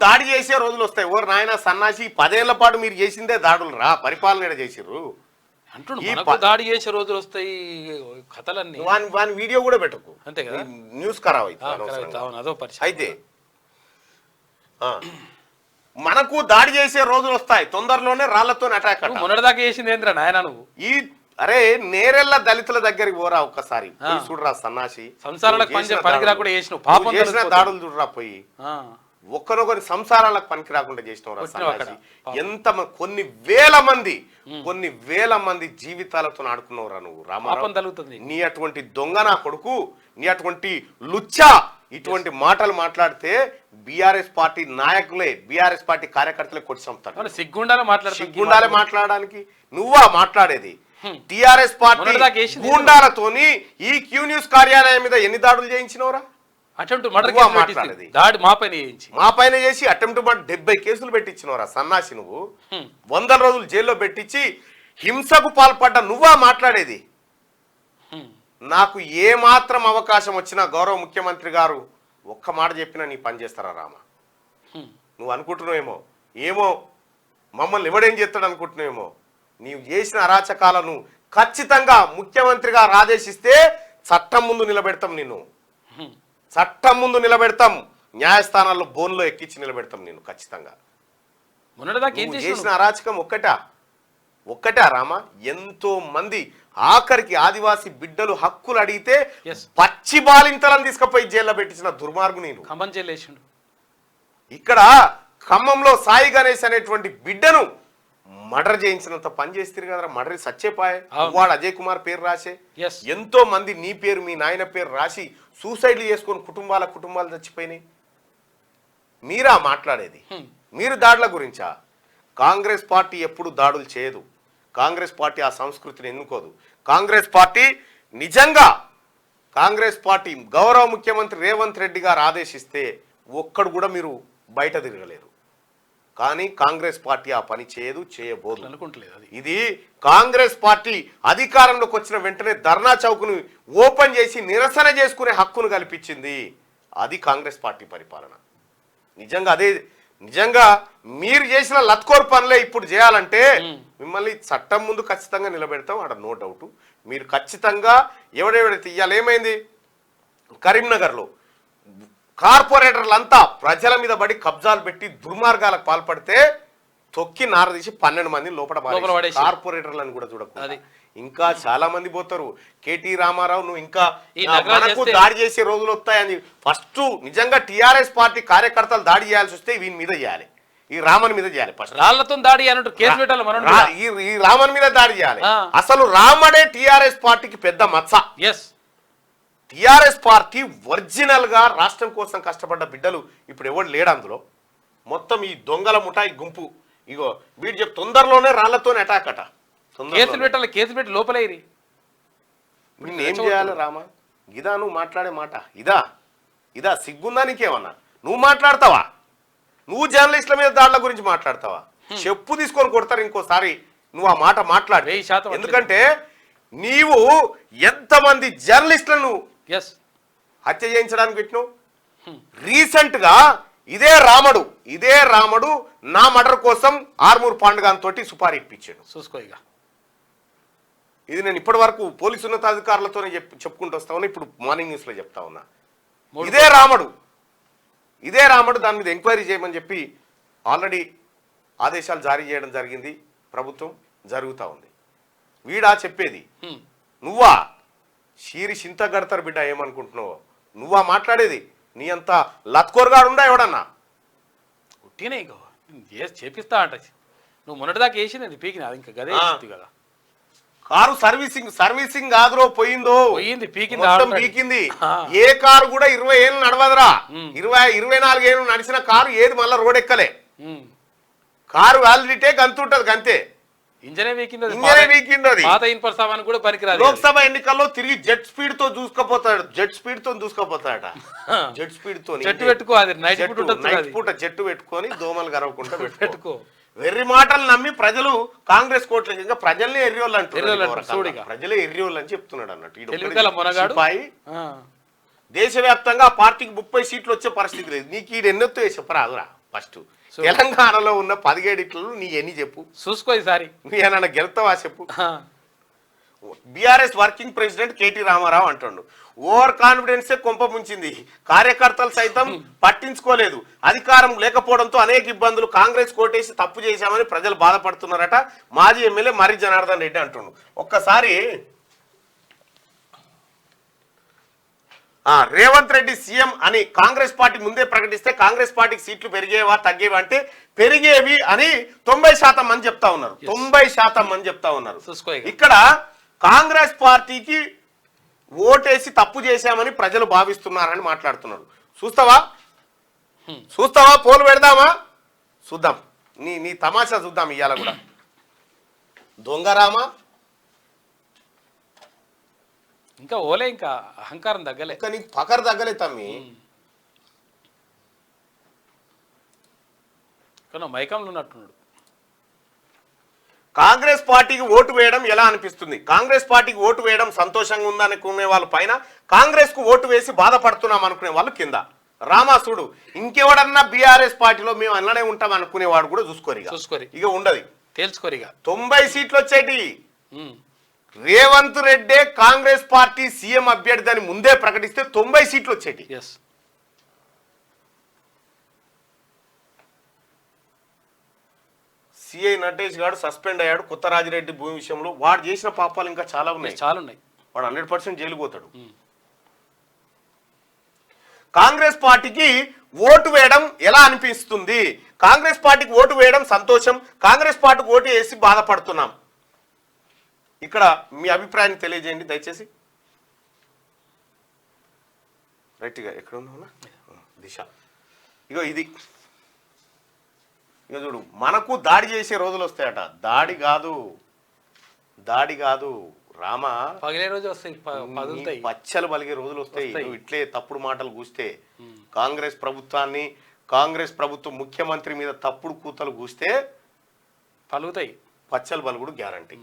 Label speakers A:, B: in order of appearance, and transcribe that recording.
A: దాడి చేసే రోజులు వస్తాయి. ఓరు నాయన సన్నాసి 10 ఏళ్ల పాటు మీరు చేసిందే దాడులు రా, పరిపాలన చేసిర్రు
B: అంటున్నాడు. దాడి చేసే రోజులు వస్తాయి కథలన్నీ.
A: వాని వీడియో కూడా పెట్టకు,
B: అంతే కదా,
A: న్యూస్ ఖరాబ్ అవుతుంది.
B: అదో పరిస్థితి.
A: అయితే మనకు దాడి చేసే రోజులు వస్తాయి, తొందరలోనే రాళ్లతో అటాక్.
B: మొన్నటిదాకా చేసింది ఏంద్రా నాయన నువ్వు?
A: అరే నేరెళ్ళ దళితుల దగ్గరికి పోరా ఒక్కసారి, చూడరా సన్నాసి,
B: సంసారాలకు పనికి రాకుండా చేసిన
A: దాడులు చూడరా పోయి, ఒక్కరొకరి సంసారాలకు పనికి రాకుండా చేసినవరా. ఎంత కొన్ని వేల మంది జీవితాలతో ఆడుకున్నవరా నువ్వు రామారావు. నీ అటువంటి దొంగ నా కొడుకు, నీ అటువంటి లుచ్చా ఇటువంటి మాటలు మాట్లాడితే బీఆర్ఎస్ పార్టీ నాయకులే, బీఆర్ఎస్ పార్టీ కార్యకర్తలే కొట్టి చంపుతారు. సిగ్గుండాలే మాట్లాడడానికి. నువ్వా మాట్లాడేది? టిఆర్ఎస్ పార్టీ గూండాలతోని ఈ క్యూ న్యూస్ కార్యాలయం మీద ఎన్ని దాడులు చేయించినవరా? మా పైన చేసి అటెంప్ట్ మర్డర్ 70 కేసులు పెట్టించినవరా సన్నాసి. నువ్వు 100 రోజులు జైల్లో పెట్టించి హింసకు పాల్పడ్డ నువ్వా మాట్లాడేది? నాకు ఏ మాత్రం అవకాశం వచ్చినా గౌరవ ముఖ్యమంత్రి గారు ఒక్క మాట చెప్పినా నీ పని చేస్తారా రామా? నువ్వు అనుకుంటున్నావేమో, ఏమో మమ్మల్ని ఎవడేం చేస్తాడు అనుకుంటున్నావేమో. నీవు చేసిన అరాచకాలను ఖచ్చితంగా ముఖ్యమంత్రి గారు ఆదేశిస్తే చట్టం ముందు నిలబెడతాం, నిన్ను చట్టం ముందు నిలబెడతాం, న్యాయస్థానాల్లో బోన్లో ఎక్కించి నిలబెడతాం నిన్ను ఖచ్చితంగా. చేసిన అరాచకం ఒక్కటా రామా? ఎంతో మంది ఆఖరికి ఆదివాసీ బిడ్డలు హక్కులు అడిగితే పచ్చి బాలింతలను తీసుకుపోయి జైల్లో పెట్టించిన దుర్మార్గు నేను. ఇక్కడ ఖమ్మంలో సాయి గణేష్ అనేటువంటి బిడ్డను మర్డర్ చేయించినంత పని చేస్తారు కదా, మర్డర్ సచ్చేపాయే. వాడు అజయ్ కుమార్ పేరు రాసే ఎంతో మంది నీ పేరు మీ నాయన పేరు రాసి సూసైడ్లు చేసుకొని కుటుంబాలు చచ్చిపోయినాయి. మీరా మాట్లాడేది? మీరు దాడుల గురించా? కాంగ్రెస్ పార్టీ ఎప్పుడు దాడులు చేయదు. కాంగ్రెస్ పార్టీ ఆ సంస్కృతిని ఎన్నుకోదు. కాంగ్రెస్ పార్టీ గౌరవ ముఖ్యమంత్రి రేవంత్ రెడ్డి గారు ఆదేశిస్తే ఒక్కడు కూడా మీరు బయట తిరగలేరు. కానీ కాంగ్రెస్ పార్టీ ఆ పని చేయబోదు అనుకుంటలేదు. ఇది కాంగ్రెస్ పార్టీ అధికారంలోకి వచ్చిన వెంటనే ధర్నా చౌక్ను ఓపెన్ చేసి నిరసన చేసుకునే హక్కును కల్పించింది. అది కాంగ్రెస్ పార్టీ పరిపాలన. నిజంగా మీరు చేసిన లత్కోర్ పనులే ఇప్పుడు చేయాలంటే మిమ్మల్ని చట్టం ముందు ఖచ్చితంగా నిలబెడతాం, అక్కడ నో డౌట్. మీరు ఖచ్చితంగా ఎవడెవడైతే ఇవాళ ఏమైంది, కరీంనగర్లో కార్పొరేటర్లంతా ప్రజల మీద పడి కబ్జాలు పెట్టి దుర్మార్గాలకు పాల్పడితే తొక్కి నారదీసి 12 మందిని లోపల కార్పొరేటర్లను కూడా చూడకూడదు. ఇంకా చాలా మంది పోతారు. కేటీ రామారావు నువ్వు ఇంకా మనకు దాడి చేసే రోజులు వస్తాయని ఫస్ట్ నిజంగా టిఆర్ఎస్ పార్టీ కార్యకర్తలు దాడి చేయాల్సి వస్తే వీని మీద చేయాలి, ఈ రామన్ మీద చేయాలి. ఫస్ట్ రాళ్లతో దాడి ఈ రామన్ మీద దాడి చేయాలి. అసలు రామడే టిఆర్ఎస్ పార్టీకి పెద్ద మచ్చ. టిఆర్ఎస్ పార్టీ ఒరిజినల్ గా రాష్ట్రం కోసం కష్టపడ్డ బిడ్డలు ఇప్పుడు ఎవరు లేడు అందులో. మొత్తం ఈ దొంగల ముఠాయి గుంపు. ఇగో వీడు తొందరలోనే రాళ్లతోనే అటాక్ అట. కేసులు పెట్టి లోపలే ఏం చేయాలి రామా? ఇదా నువ్వు మాట్లాడే మాట? ఇదా సిగ్గుందా నీకేమన్నా? నువ్వు మాట్లాడతావా? నువ్వు జర్నలిస్టుల మీద దాడుల గురించి మాట్లాడతావా? చెప్పు తీసుకొని కొడతారు ఇంకోసారి నువ్వు ఆ మాట మాట్లాడు. ఎందుకంటే నీవు ఎంతమంది జర్నలిస్టులను హత్య చేయించడానికి పెట్టినావు. రీసెంట్ గా ఇదే రాముడు నా మర్డర్ కోసం ఆర్మూర్ పాండుగాన్ తోటి సుపారీ ఇప్పించాడు. చూసుకోగా ఇది నేను ఇప్పటి వరకు పోలీసు ఉన్నతాధికారులతోనే చెప్పుకుంటూ వస్తా ఉన్నా, ఇప్పుడు మార్నింగ్ న్యూస్ లో చెప్తా ఉన్నా. ఇదే రాముడు దాని మీద ఎంక్వైరీ చేయమని చెప్పి ఆల్రెడీ ఆదేశాలు జారీ చేయడం జరిగింది. ప్రభుత్వం జరుగుతూ ఉంది. వీడా చెప్పేది? నువ్వా షీరి చింత గడతారు బిడ్డ, ఏమనుకుంటున్నావో? నువ్వా మాట్లాడేది? నీ అంత లత్కోరగాడు ఉండా ఎవడన్నా?
B: ఉట్టినే చేపిస్తా అంట. నువ్వు మొన్నటిదాకా వేసింది పీకినా ఇంకా గదే కదా.
A: కారు సర్వీసింగ్ కాదురో పోయింది పీకింది. ఏ కారు కూడా 20 ఏళ్ళు నడవదురా. 24 ఏళ్ళు నడిచిన కారు ఏది మళ్ళీ రోడ్ ఎక్కలే. కారు వ్యాలిడిటీ గంతుంటది గంతే. ఇంజనే వీకింది. లోక్సభ ఎన్నికల్లో తిరిగి జెట్ స్పీడ్ తో చూసుకపోతాడట. నైట్ పూట జట్టు పెట్టుకొని దోమలు గరవకుండా పెట్టుకో. వెర్రి మాటలు నమ్మి ప్రజలు కాంగ్రెస్ కోట్లకి ఇంకా ప్రజల్ని ఎర్రియోళ్ళు అంటున్నారు. ప్రజలే ఎర్రియోళ్ళు అని చెప్తున్నాడు అన్నట్టు. దేశవ్యాప్తంగా పార్టీకి 30 సీట్లు వచ్చే పరిస్థితి లేదు. నీకు ఈడు ఎన్నెత్తో చెప్పరాదురా. ఫస్ట్ తెలంగాణలో ఉన్న 17 ఇట్లలో నీ ఎన్ని చెప్పు,
B: చూసుకో ఈసారి.
A: నీ ఏమన్నా గెలుతావా చెప్పు. బీఆర్ఎస్ వర్కింగ్ ప్రెసిడెంట్ కేటీ రామారావు అంటుండు, ఓవర్ కాన్ఫిడెన్సే కొంప ముంచింది, కార్యకర్తలు సైతం పట్టించుకోలేదు, అధికారం లేకపోవడంతో అనేక ఇబ్బందులు, కాంగ్రెస్ కోటేసి తప్పు చేశామని ప్రజలు బాధపడుతున్నారట మాజీ ఎమ్మెల్యే మర్రి జనార్దన్ రెడ్డి అంటుండు. ఒక్కసారి రేవంత్ రెడ్డి సీఎం అని కాంగ్రెస్ పార్టీ ముందే ప్రకటిస్తే కాంగ్రెస్ పార్టీకి సీట్లు పెరిగేవా తగ్గేవా అంటే పెరిగేవి అని 90% మంది చెప్తా ఉన్నారు. 90% మంది చెప్తా ఉన్నారు. ఇక్కడ కాంగ్రెస్ పార్టీకి ఓటేసి తప్పు చేశామని ప్రజలు భావిస్తున్నారని మాట్లాడుతున్నారు. చూస్తావా పోలు పెడదామా, చూద్దాం నీ తమాషా చూద్దాం. ఇవాళ కూడా దొంగరామా
B: ఇంకా ఓలే, ఇంకా అహంకారం తగ్గలే,
A: ఇంకా నీకు పకర్ తగ్గలే తమ్మి.
B: మైకంలో ఉన్నట్టున్నాడు.
A: కాంగ్రెస్ పార్టీకి ఓటు వేయడం ఎలా అనిపిస్తుంది? కాంగ్రెస్ పార్టీకి ఓటు వేయడం సంతోషంగా ఉందనుకునే వాళ్ళ పైన, కాంగ్రెస్ కు ఓటు వేసి బాధపడుతున్నాం అనుకునే వాళ్ళు కింద. రామాసుడు ఇంకెవడన్నా బీఆర్ఎస్ పార్టీలో మేము అన్ననే ఉంటాం అనుకునేవాడు కూడా చూసుకోరు, ఇక ఉండదు,
B: తేల్చుకోరిగా.
A: 90 సీట్లు వచ్చేటి. రేవంత్ రెడ్డే కాంగ్రెస్ పార్టీ సీఎం అభ్యర్థి అని ముందే ప్రకటిస్తే 90 సీట్లు వచ్చేటి. సిఐ నటేష్ గారు సస్పెండ్ అయ్యాడు కొత్త రాజిరెడ్డి భూమి విషయంలో. వాడు చేసిన పాపాలు ఇంకా చాలా ఉన్నాయి. వాడు 100% జైలు పోతాడు. కాంగ్రెస్ పార్టీకి ఓటు వేయడం ఎలా అనిపిస్తుంది? కాంగ్రెస్ పార్టీకి ఓటు వేయడం సంతోషం, కాంగ్రెస్ పార్టీకి ఓటు వేసి బాధపడుతున్నాం. ఇక్కడ మీ అభిప్రాయాన్ని తెలియజేయండి దయచేసి. రైట్గా ఎక్కడ ఉన్నా దిశ. ఇగో ఇది ఇక చూడు, మనకు దాడి చేసే రోజులు వస్తాయట. దాడి కాదు రామా,
B: పగిలే రోజు వస్తాయి,
A: పచ్చలు పలిగే రోజులు వస్తాయి. నువ్వు ఇట్లే తప్పుడు మాటలు కూస్తే, కాంగ్రెస్ ప్రభుత్వాన్ని, కాంగ్రెస్ ప్రభుత్వం ముఖ్యమంత్రి మీద తప్పుడు కూతలు కూస్తే
B: పలుగుతాయి,
A: పచ్చలు పలుగుడు గ్యారంటీ.